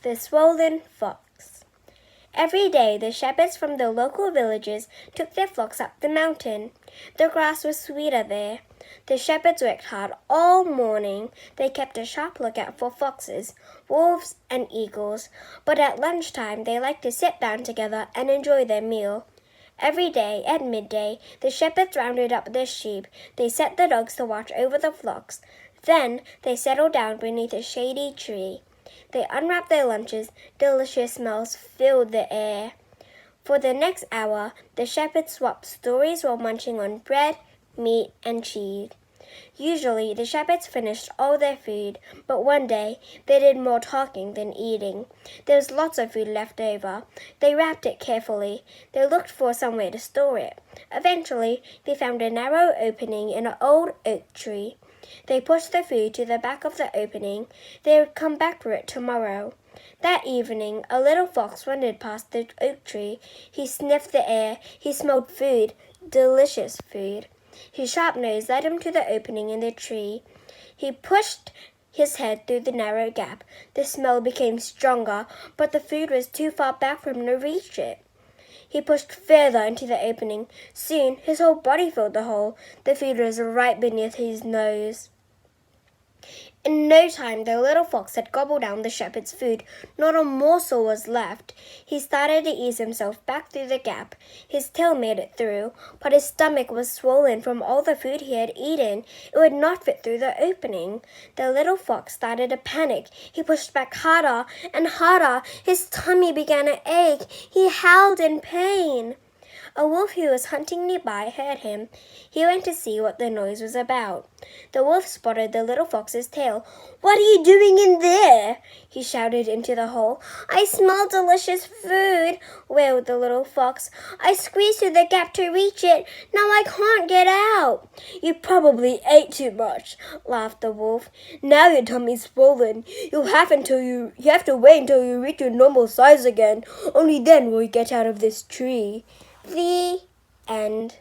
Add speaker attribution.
Speaker 1: The Swollen Fox. Every day the shepherds from the local villages took their flocks up the mountain. The grass was sweeter there. The shepherds worked hard all morning. They kept a sharp lookout for foxes, wolves, and eagles, but at lunchtime they liked to sit down together and enjoy their meal. Every day at midday the shepherds rounded up their sheep. They set the dogs to watch over the flocks. Then they settled down beneath a shady tree. They unwrapped their lunches. Delicious smells filled the air. For the next hour, the shepherds swapped stories while munching on bread, meat, and cheese. Usually, the shepherds finished all their food, but one day they did more talking than eating. There was lots of food left over. They wrapped it carefully. They looked for somewhere to store it. Eventually, they found a narrow opening in an old oak tree. They pushed the food to the back of the opening. They would come back for it tomorrow. That evening, a little fox wandered past the oak tree. He sniffed the air. He smelled food, delicious food. His sharp nose led him to the opening in the tree. He pushed his head through the narrow gap. The smell became stronger, but the food was too far back for him to reach it. He pushed further into the opening. Soon, his whole body filled the hole. The food was right beneath his nose. In no time, the little fox had gobbled down the shepherd's food. Not a morsel was left. He started to ease himself back through the gap. His tail made it through, but his stomach was swollen from all the food he had eaten. It would not fit through the opening. The little fox started to panic. He pushed back harder and harder. His tummy began to ache. He howled in pain. A wolf who was hunting nearby heard him. He went to see what the noise was about. The wolf spotted the little fox's tail. "What are you doing in there?" he shouted into the hole. "I smell delicious food," wailed the little fox. "I squeezed through the gap to reach it. Now I can't get out." "You probably ate too much," laughed the wolf. "Now your tummy's swollen. You have to wait until you reach your normal size again. Only then will you get out of this tree." The end.